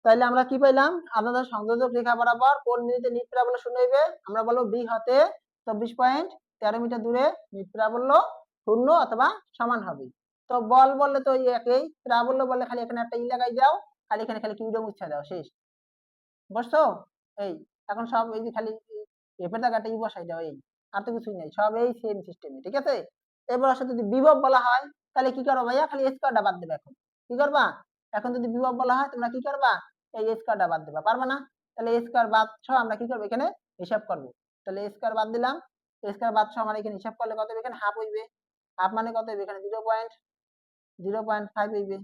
তাহলে আমরা কি পাইলাম, আপনাদের সংযোজক রেখা বরাবর কোন বিন্দুতে নিট প্রাবল্য শূন্য হইবে, আমরা বলবো বি হতে 24.13 মিটার দূরে নিট প্রাবল্য শূন্য অথবা সমান হবে। তো বল বললে তো একই, প্রাবল্য বললে খালি এখানে একটা ই লাগাই দাও, খালি এখানে খালি কিউটা মুছে দাও, শেষ। বুঝছো, এই এখন সব এই যে খালি এপের জায়গাটা ই বসাই দাও, এই আর তো কিছুই নাই, সব এই সেম সিস্টেমে, ঠিক আছে। এবার আসলে যদি বিভব বলা হয় তাহলে কি করবা ভাইয়া, খালি স্কয়ারটা বাদ দেবে, এখন কি করবা, এখন যদি বিভব বলা হয় তোমরা কি করবা, এই স্কয়ারটা বাদ দেবা, পারবা না, তাহলে স্কয়ার বাদ সহ আমরা কি করব এখানে হিসাব করব, তাহলে স্কয়ার বাদ দিলাম, স্কয়ার বাদ সহ আমরা এখানে হিসাব করলে কত হবে, এখানে হাফ হইবে, হাফ মানে কত হবে এখানে 0.05 হইবে,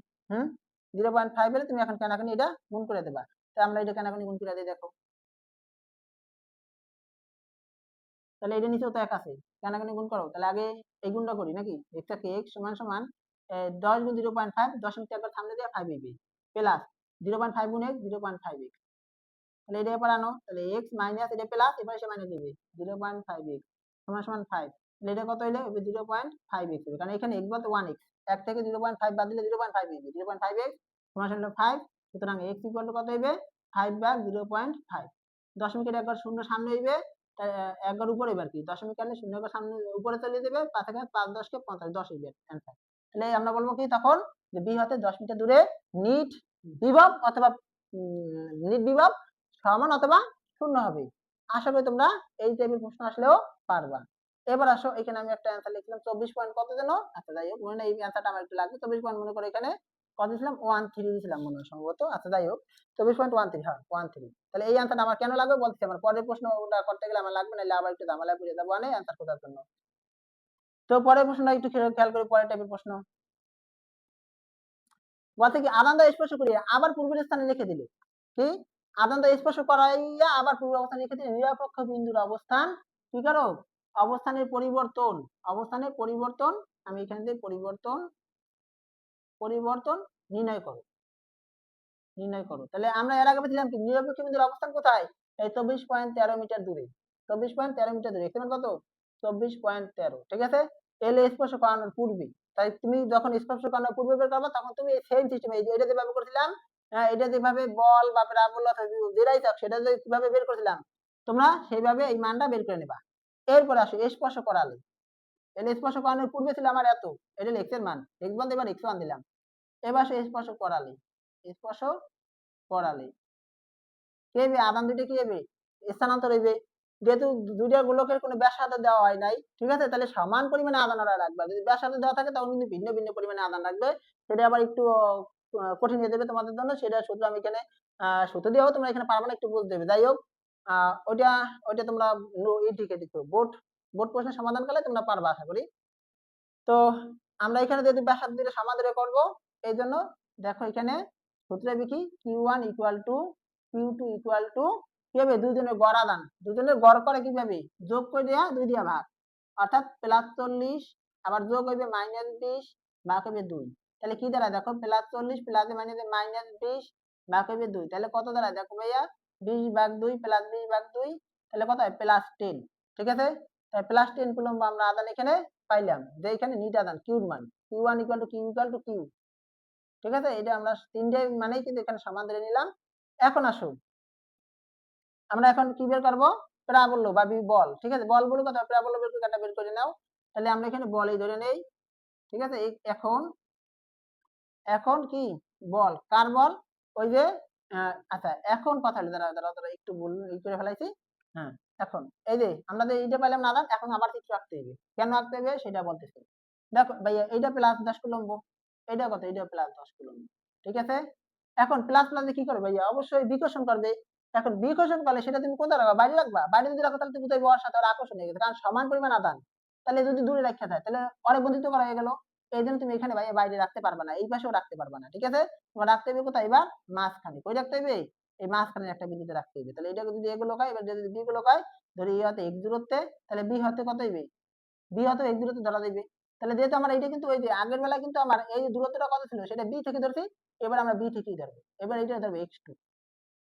0.5 হলে তুমি এখন কানাকানি এটা গুণ করে দেবা, তাই আমরা এটা কানাকানি গুণ করে দিই, দেখো তাহলে এটা নিচেও তো এক আছে, কানাকানি গুণ করো, তাহলে আগে এই গুণটা করি নাকি, এক্সটাকে x সমান সমান 10 গুণ 0.5, দশমিক একবার সামনে দিয়ে 5 হইবে, প্লাস 0.5 গুণ x 0.5x, তাহলে এটা এবার আনো, তাহলে x মাইনাস এটা প্লাস এবার এসে মাইনাস দিবে 0.5x সমান সমান 5, তাহলে এটা কত হইলো হবে 0.5x হবে, কারণ এখানে x বলতে 1x, 1 থেকে 0.5 বাদ দিলে 0.5 হইবে, 0.5x সমান সমান 5, সুতরাং x ইকুয়াল টু কত হইবে 5 ভাগ 0.5, দশমিকের একবার শূন্য সামনে হইবে, একবার উপরে এবার কি দশমিক আনলে শূন্য একবার সামনে উপরে চলে যাবে, 5 থেকে 5 10 কে 50, 10 হইবে অ্যান্সার। তাহলে আমরা বলবো কি তখন যে বি হতে 10 মিটার দূরে নিট বিভব অথবা নিট বিভব সমান অথবা শূন্য হবে। আশা করি তোমরা এই টাইপের প্রশ্ন আসলেও পারবা। এবার আসো, এখানে আমি একটা অ্যান্সার লিখলাম 24 পয়েন্ট কত যেন, আচ্ছা যাই হোক মনে এই অ্যান্সারটা আমার একটু লাগবে, 24 পয়েন্ট মনে করে এখানে কত দিয়েছিলাম 13 দিয়েছিলাম মনে হয় সম্ভবত, আচ্ছা যাই হোক 24.13, হ্যাঁ 13, তাহলে এই অ্যান্সারটা আমার কেন লাগবে বলছি, আমার পরের প্রশ্নটা করতে গেলে আমার লাগবে, নাহলে আবার একটু ঝামেলায় পড়ে যাবো অনেক অ্যান্সার খোঁজার জন্য। তো পরের প্রশ্নটা একটু খেয়াল করে, পরের টাইপের প্রশ্ন বলতে কি আদান দ্বারা স্পর্শ করিয়া আবার পূর্বের স্থানে রেখে দিলে, কি আদান দ্বারা স্পর্শ করাইয়া আবার পূর্ব অবস্থানে রেখে দিলে নিরপেক্ষ বিন্দুর অবস্থান কি করো, অবস্থানের পরিবর্তন, অবস্থানের পরিবর্তন, আমি এখান থেকে পরিবর্তন নির্ণয় করো, তাহলে আমরা এর আগে বলছিলাম কি নিরপেক্ষ বিন্দুর অবস্থান কোথায়, এই 24.13 মিটার দূরে, 24.13 মিটার দূরে, এখানে কত 24.13, ঠিক আছে। এল স্পর্শ করানোর পূর্বে, তাই তুমি যখন স্পর্শ করানোর পূর্বে বের করবা তখন তুমি সেম সিস্টেমে এটা যে ব্যবহার করেছিলাম হ্যাঁ, এটা যেভাবে বল বা প্যারাবোল অথবা যেটাই থাক সেটা যে কিভাবে বের করেছিলাম তোমরা সেইভাবে এই মানটা বের করে নেবা। এরপর আসো স্পর্শ করালে। তাহলে স্পর্শ করানোর পূর্বে ছিল আমার এত, এটা হলো x এর মান, x বলতে এবার x1 দিলাম। এবার সে স্পর্শ করালে, স্পর্শ করালে কি হবে, আধান দুইটা কি হবে, স্থানান্তর হইবে। যেহেতু দুইটা গোলকের কোনো ব্যাসার্ধ দেওয়া হয় নাই, ঠিক আছে, তাহলে সমান পরিমাণে আধান ওরা রাখবে। যদি ব্যাসার্ধ দেওয়া থাকে তখন কিন্তু ভিন্ন ভিন্ন পরিমাণে আধান রাখবে। সেটা আবার একটু কঠিন হয়ে যাবে তোমাদের জন্য, সেটা সূত্র আমি এখানে সূত্র দিয়েও তোমরা এখানে পারবে না, একটু বুঝতে দেবে। যাই হোক, ওইটা ওইটা তোমরা ঠিক দেখো, বোর্ড বোর্ড প্রশ্নের সমাধান করলে তোমরা পারবা আশা করি। তো আমরা এখানে যদি ব্যাসার্ধ দিয়ে সমাধান করব, এই জন্য দেখো এখানে সূত্রে লিখি Q1 equal to Q2 equal to কি হবে, দুইজনের গড় আদান, দুইজনের গড় করে কিভাবে, যোগ করে দেয়া 2 দিয়া ভাগ, অর্থাৎ +40 আবার যোগ হইবে -20 ভাগ হইবে 2। তাহলে কি দাঁড়ায় দেখো, +40 প্লাস মাইনাসে -20 ভাগ হইবে 2, তাহলে কত দাঁড়ায় দেখো ভাইয়া, 20 ভাগ 2 প্লাস 20 ভাগ 2, তাহলে কত হয় +10। ঠিক আছে, তাই +10 কুলম্ব আমরা আদান এখানে পাইলাম, যে এখানে নিট আদান কিউর মান Q1 ইকুয়াল টু Q ঠিক আছে, এটা আমরা তিনটে মানেই কিন্তু এখানে সমান ধরে নিলাম। এখন আসুন আমরা এখন কি বের করব, প্রাবল্য বা বল। ঠিক আছে, বল বলে কথা, প্রাবল্য বের করে বের করে নাও। তাহলে আমরা এখানে বলই ধরে নেই। ঠিক আছে, এখন এখন কি বল, কার বল, ওই যে আচ্ছা এখন কথা হলো, দাঁড়া দাঁড়া দাঁড়া একটু ভুল করে ফেলাইছি। হ্যাঁ, এখন এই যে আমরা যে এইটা পাইলাম না আদান, এখন আবার কিছু রাখতে হবে, কেন রাখতে হবে সেটা বলতেছি। দেখো ভাইয়া, এইটা +10 কুলম্ব, এটা কত, এটা +10 কুলম্ব। ঠিক আছে, এখন প্লাস প্লাসে কি করবে ভাইয়া, অবশ্যই বিকর্ষণ করবে। এখন বিকর্ষণ করলে সেটা তুমি কোথায় রাখবা, বাইরে রাখবা, বাইরে যদি রাখো তাহলে তুমি কোথায়, বল সাথে আকর্ষণ হয়ে গেছে, কারণ সমান পরিমাণ আদান। তাহলে যদি দূরে রাখা যায় তাহলে অনেক বন্ধিত করা হয়ে গেল। এই জন্য তুমি এখানে ভাইয়া বাইরে রাখতে পারবে না, এই পাশেও রাখতে পারবে না। ঠিক আছে, তোমার রাখতে হবে কোথায়, এবার মাঝখানে। কই রাখতে হবে, এই মাঝখানে একটা বিন্দুতে রাখতে হবে। তাহলে এটা যদি এগুলো হয়, এবার যদি বি গুলো হয়, ধরি ই হতে x দূরত্বে, তাহলে বি হতে কত হইবে, বি হতে x দূরত্বে ধরা দিবে। তাহলে যেহেতু আমার এইটা কিন্তু ওই যে আগের বেলা কিন্তু আমার এই দূরত্বটা কত ছিল, সেটা বি থেকে ধরছি, এবার আমরা বি থেকেই ধরবো। এবার এইটা ধরবো x2,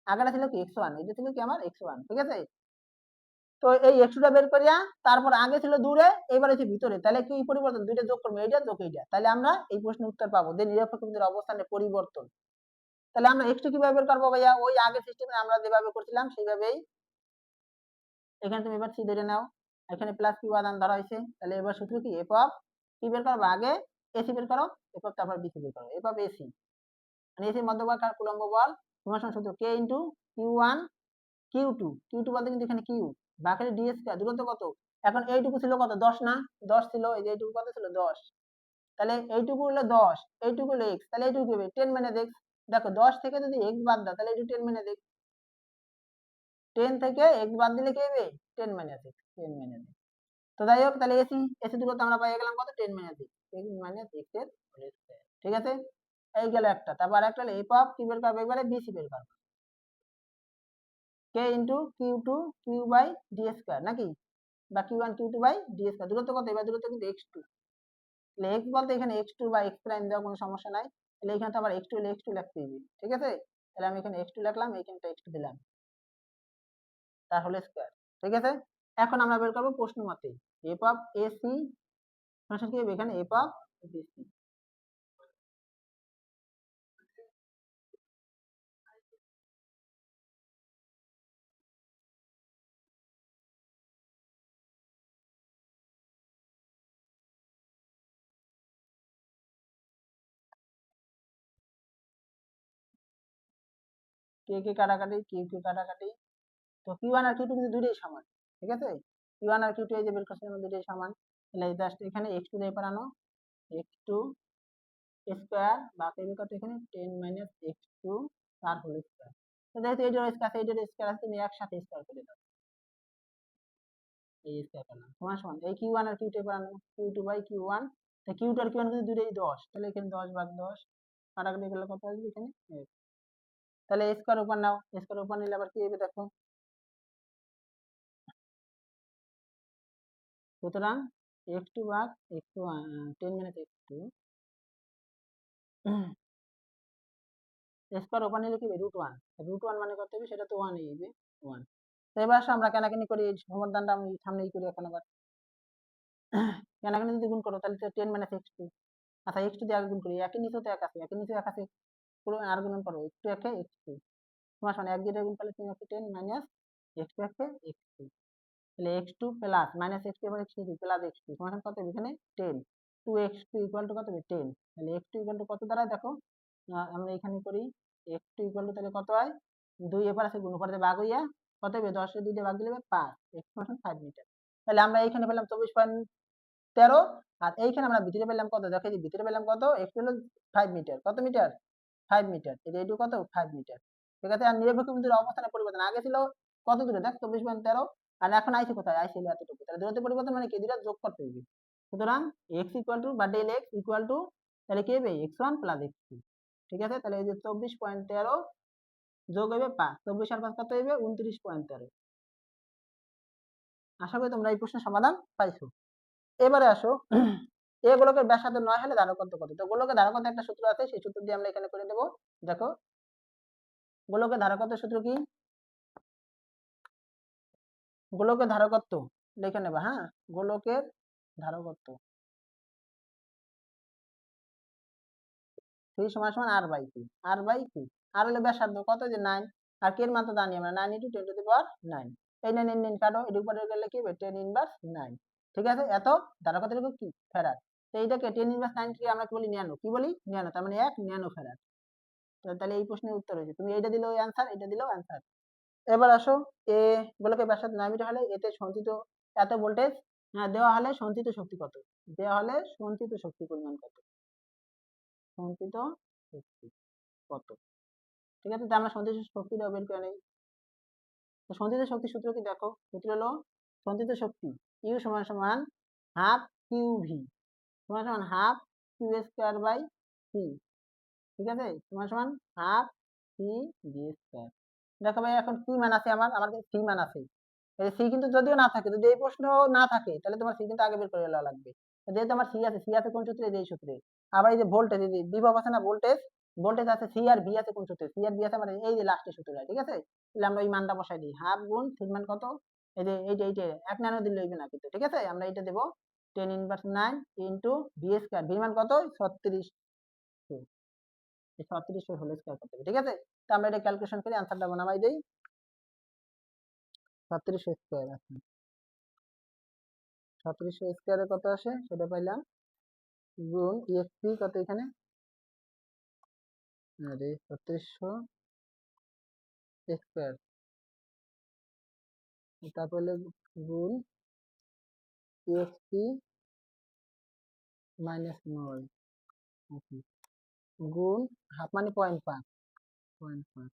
আগেটা ছিল কি x1, এটা ছিল কি আমার x1। ঠিক আছে, তো এই x2টা বের করিয়া তারপর আগে ছিল দূরে, এবার হচ্ছে ভিতরে, তাহলে কি পরিবর্তন, দুইটা যোগ করবো, এইটা যোগ এইটা, তাহলে আমরা এই প্রশ্নের উত্তর পাবো যে নিরপেক্ষ বিন্দুর অবস্থানের পরিবর্তন। তাহলে আমরা x2 কিভাবে বের করবো ভাইয়া, ওই আগের সিস্টেমে আমরা যেভাবে করছিলাম সেইভাবেই। এখানে তুমি এবার সি ধরে নাও, এখানে প্লাস কিউ আদান ধরা হয়েছে, তাহলে এবার সূত্র কি, এফ অফ কি বের করবো, আগে এসি বের করো, এফ অফ তারপর বিসি বের করো, এফ অফ এসি মানে এসির মধ্যবর্তী কুলম্ব বল তোমার সূত্র কে ইন্টু Q1 Q2 বলতে কিন্তু এখানে কিউ বাকি ডি স্কয়ার, দূরত্ব কত, এখন এইটুকু ছিল কত, 10 না, 10 ছিল, এই যে এইটুকু কত ছিল 10, তাহলে এইটুকু হলো 10, এইটুকু হলো x, তাহলে এইটুকু কি হবে 10 মাইনাস x। দেখো 10 থেকে যদি x বাদ দাও তাহলে এইটুকু 10 মাইনাস x, 10 থেকে x বাদ দিলে কি হবে 10 মাইনাস x, 10 মাইনাস x। তো যাই হোক, তাহলে এসি এসি দূরত্ব আমরা পেয়ে গেলাম কত, 10 মাইনাস x, 10 মাইনাস x এর হোল স্কয়ার। ঠিক আছে, এই গেল একটা। তারপর একটা হলো এফ অফ কি বের করবে, এবারে বিসি বের করবে, K into Q2 Q by D square নাকি, বা Q1 Q2 by D square, দূরত্ব কত, এবার দূরত্ব কিন্তু x2, তাহলে x বলতে এখানে x2 বা x প্রাইম দেওয়ার কোনো সমস্যা নাই, তাহলে এখানে তো আবার x2 হলে x2 লিখতে হবে। ঠিক আছে, তাহলে আমি এখানে x2 লিখলাম, এখানটা x2 দিলাম, তার হোল স্কয়ার। ঠিক আছে, এখন আমরা বের করব প্রশ্ন মতে f অফ ac ফাংশন কি হবে, এখানে f অফ bc। কে কাটাকাটি, কিউ কাটাকাটি, তো Q1 আর Q2 কিন্তু দুইটাই সমান। ঠিক আছে, Q1 আর Q2 এই যে বের করছিলাম দুইটাই সমান, তাহলে জাস্ট এখানে x2 দিয়ে পারানো, x2 স্কয়ার বাকি কত, এখানে 10 মাইনাস x2 তার হোল স্কয়ার। তো যেহেতু এইটার স্কয়ার আছে, এইটার স্কয়ার আছে, তুমি একসাথে স্কয়ার করে দাও, এই স্কয়ার করলাম সমান সমান এই Q1 R Q2 পারানো, Q2 by Q1, তো Q2 আর Q1 কিন্তু দুইটাই 10, তাহলে এখানে 10 ভাগ 10 কাটাকাটি করলে কত আসবে এখানে 1। তাহলে স্কয়ার উপর নাও, স্কয়ার উপর নিলে আবার কি হবে দেখো, সুতরাং x2 ভাগ x2 10 minus x2 square open নিলে কি হবে √1 মানে কত হবে, সেটা তো 1 এই হবে 1। তো এবার আসো আমরা কেনাকানি করি, সমাধানটা আমি সামনেই করি এখন আবার। কেনাকানি যদি গুণ করো তাহলে 10 মাইনাস x2, আচ্ছা x2 দিয়ে আগে গুণ করি, একের নিচে তো এক আছে, একের নিচে এক আছে, পুরো আর গুণন করো x2 একে x2 সমান সমান 1 দিয়ে গুণ করলে 3 একে 10 মাইনাস x2 একে x2 তাহলে x2 প্লাস মাইনাস x2 এবার x2 প্লাস x2 সমান কত হবে এখানে 10 2x2 ইকুয়াল টু কত হবে 10 তাহলে x2 ইকুয়াল টু কত দাঁড়ায় দেখো আমরা এখানে করি x2 ইকুয়াল টু তাহলে কত হয় 2 এবার আছে গুণ করে ভাগ হইয়া কত হবে 10 এর 2 দিয়ে ভাগ দিলে 5 x সমান 5 মিটার তাহলে আমরা এইখানে পেলাম 24.13 আর এইখানে আমরা ভিতরে পেলাম কত দেখো এই ভিতরে পেলাম কত x হলো 5 মিটার কত মিটার 5 মিটার এইটু কত 5 মিটার ঠিক আছে আর নিরপেক্ষ বিন্দুর অবস্থানের পরিবর্তন আগে ছিল কত দূরে দেখ 24.13 আর এখন আইছে কোথায় আইছে এতটুকু তাহলে দূরত্ব পরিবর্তন মানে কি দুইটা যোগ করতে হবে সুতরাং x ইকুয়াল টু বা ডেল x ইকুয়াল টু তাহলে কি হবে x1 প্লাস x2 ঠিক আছে তাহলে এই যে 24.13 যোগ হবে 5 24 আর 5 কত হবে 29.13 আশা করি তোমরা এই প্রশ্নের সমাধান পাইছো এবারে আসো এ গোলকের ব্যাসার্ধ 9 হলে ধারকত্ব কত তো গোলকের ধারকত্ব একটা সূত্র আছে সেই সূত্র দিয়ে আমরা এখানে করে দেব দেখো গোলকের ধারকত্বের সূত্র কি গোলকের ধারকত্ব লিখে নেবা হ্যাঁ গোলকের ধারকত্ব 3 সমান সমান r বাই কি r বাই কি আর হলো ব্যাসার্ধ কত যে 9 আর কে এর মান তো জানি আমরা 9 * 10 টু দি পাওয়ার 9 এই 9 9 কাটো এর উপরে গেলে কি হবে 10 ইনভার্স 9 ঠিক আছে এত ধারকত্বের কি ফ্যারাড তো এইটাকে 10 ইনভার্স 9 কে আমরা কি বলি ন্যানো কি বলি ন্যানো তার মানে 1 ন্যানো ফ্যারাড তাহলে এই প্রশ্নের উত্তর হয়েছে তুমি এইটা দিলেও অ্যানসার এটা দিলেও অ্যানসার এবার আসো এ গোলকের ব্যাসার্ধ 9 মিটার হলে এতে সঞ্চিত এত ভোল্টেজ দেওয়া হলে সঞ্চিত শক্তি কত দেওয়া হলে সঞ্চিত শক্তি পরিমাণ কত সঞ্চিত শক্তি কত ঠিক আছে আমরা সঞ্চিত শক্তিটা বের করে নেই তো সঞ্চিত শক্তির সূত্র কি দেখো সূত্র হলো সঞ্চিত শক্তি ইউ সমান সমান হাফ কিউ ভি সমান সমান half q square by C ঠিক আছে সমান সমান হাফ সি ভি স্কয়ার দেখো ভাই এখন কি মান আছে আমার কাছে সি মান আছে এই সি কিন্তু যদিও না থাকে যদি এই প্রশ্ন না থাকে তাহলে তোমার সি কিন্তু আগে বের করে নেওয়া লাগবে যেহেতু আমার সি আছে কোন সূত্রে এই সূত্রে আবার এই যে ভোল্টেজ এই যে বিভব আছে না ভোল্টেজ ভোল্টেজ আছে সি আর বি আছে কোন সূত্রে সি আর বি আছে আমার এই যে লাস্টের সূত্রটা ঠিক আছে তাহলে আমরা ওই মানটা বসাই দিই হাফ গুণ সির মান কত এই যে এইটা এক নানো দিলে হইবে না কিন্তু ঠিক আছে আমরা এটা দেব 10 inverse 9 into B square B মান কত 36 এই 36 হোল স্কয়ার করতে হবে ঠিক আছে তো আমরা এটা ক্যালকুলেশন করে आंसरটা বানাই দেই 36 স্কয়ার আছে 36 স্কয়ারে কত আসে সেটা পাইলাম গুণ ইএসপি কত এখানে আরে 3600 স্কয়ার তারপর গুণ ইএসপি মাইনাস 9 গুণ হাফ মানে 0.5 0.5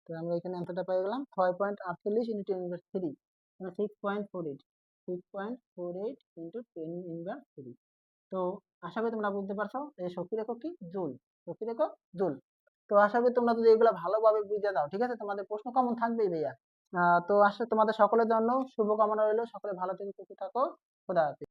তো আমরা এখানে आंसरটা পেয়ে গেলাম 6.48 * 10 ইনভার্স 3 মানে 6.48 6.48 * 10 ইনভার্স 3 তো আশা করি তোমরা বুঝতে পারছো এই শক্তির একক কি জুল শক্তির একক জুল তো আশা করি তোমরা যদি এগুলো ভালোভাবে বুঝে দাও ঠিক আছে তোমাদের প্রশ্ন কমন থাকবেই ভাইয়া তো আসলে তোমাদের সকলের জন্য শুভকামনা রইলো সকলে ভালো থেকে সুস্থ থাকো খোদা হাফেজ